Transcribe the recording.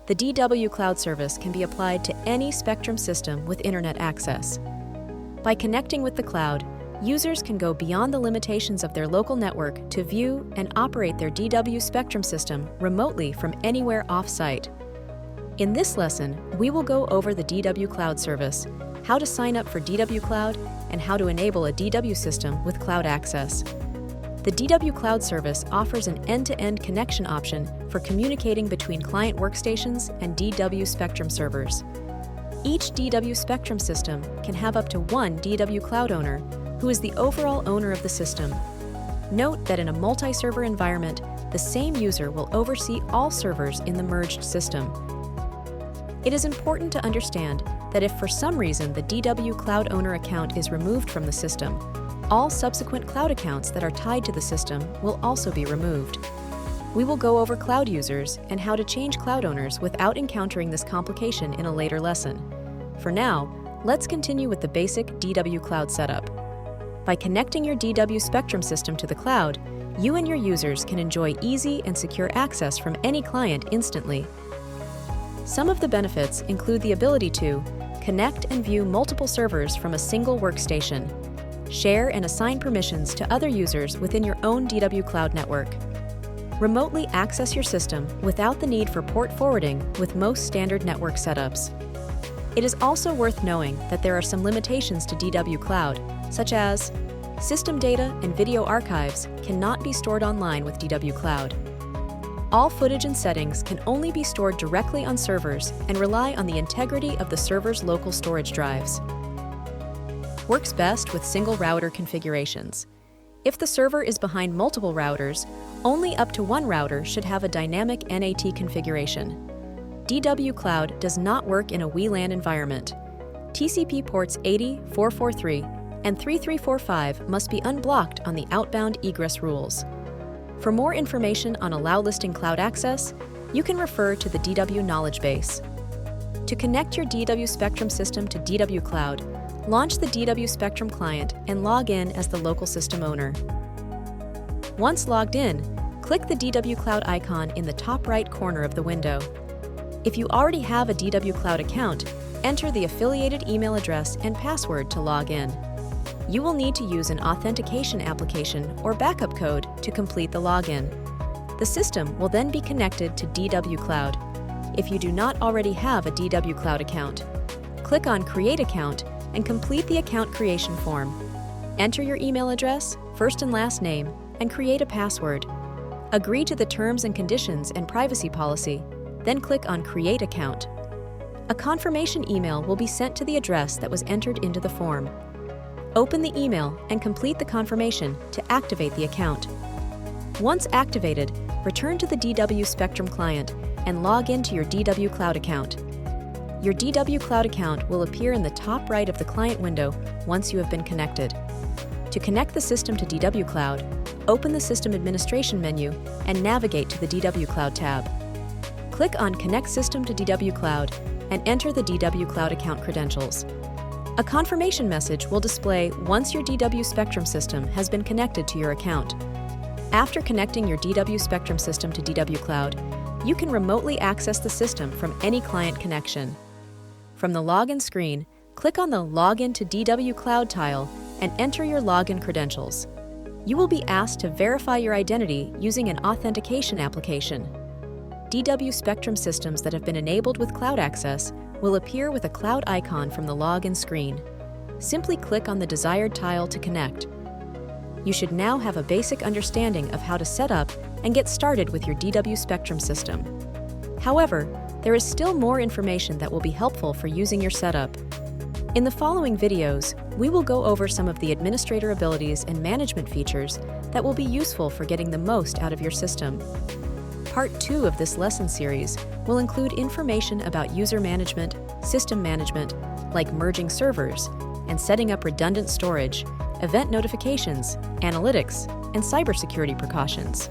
The DW Cloud service can be applied to any Spectrum system with internet access. By connecting with the cloud, users can go beyond the limitations of their local network to view and operate their DW Spectrum system remotely from anywhere off-site. In this lesson, we will go over the DW Cloud service, how to sign up for DW Cloud, and how to enable a DW system with cloud access. The DW Cloud service offers an end-to-end connection option for communicating between client workstations and DW Spectrum servers. Each DW Spectrum system can have up to one DW Cloud owner, who is the overall owner of the system. Note that in a multi-server environment, the same user will oversee all servers in the merged system. It is important to understand that if for some reason the DW Cloud owner account is removed from the system, all subsequent cloud accounts that are tied to the system will also be removed. We will go over cloud users and how to change cloud owners without encountering this complication in a later lesson. For now, let's continue with the basic DW Cloud setup. By connecting your DW Spectrum system to the cloud, you and your users can enjoy easy and secure access from any client instantly. Some of the benefits include the ability to connect and view multiple servers from a single workstation, share and assign permissions to other users within your own DW Cloud network, remotely access your system without the need for port forwarding with most standard network setups. It is also worth knowing that there are some limitations to DW Cloud, such as system data and video archives cannot be stored online with DW Cloud. All footage and settings can only be stored directly on servers and rely on the integrity of the server's local storage drives. Works best with single router configurations. If the server is behind multiple routers, only up to one router should have a dynamic NAT configuration. DW Cloud does not work in a WLAN environment. TCP ports 80, 443, and 3345 must be unblocked on the outbound egress rules. For more information on allow listing cloud access, you can refer to the DW knowledge base. To connect your DW Spectrum system to DW Cloud, launch the DW Spectrum client and log in as the local system owner. Once logged in, click the DW Cloud icon in the top right corner of the window. If you already have a DW Cloud account, enter the affiliated email address and password to log in. You will need to use an authentication application or backup code to complete the login. The system will then be connected to DW Cloud. If you do not already have a DW Cloud account, click on Create Account and complete the account creation form. Enter your email address, first and last name, and create a password. Agree to the terms and conditions and privacy policy, then click on Create Account. A confirmation email will be sent to the address that was entered into the form. Open the email and complete the confirmation to activate the account. Once activated, return to the DW Spectrum client and log into your DW Cloud account. Your DW Cloud account will appear in the top right of the client window once you have been connected. To connect the system to DW Cloud, open the System Administration menu and navigate to the DW Cloud tab. Click on Connect System to DW Cloud and enter the DW Cloud account credentials. A confirmation message will display once your DW Spectrum system has been connected to your account. After connecting your DW Spectrum system to DW Cloud, you can remotely access the system from any client connection. From the login screen, click on the Login to DW Cloud tile and enter your login credentials. You will be asked to verify your identity using an authentication application. DW Spectrum systems that have been enabled with cloud access will appear with a cloud icon from the login screen. Simply click on the desired tile to connect. You should now have a basic understanding of how to set up and get started with your DW Spectrum system. However, there is still more information that will be helpful for using your setup. In the following videos, we will go over some of the administrator abilities and management features that will be useful for getting the most out of your system. Part 2 of this lesson series will include information about user management, system management, like merging servers, and setting up redundant storage, event notifications, analytics, and cybersecurity precautions.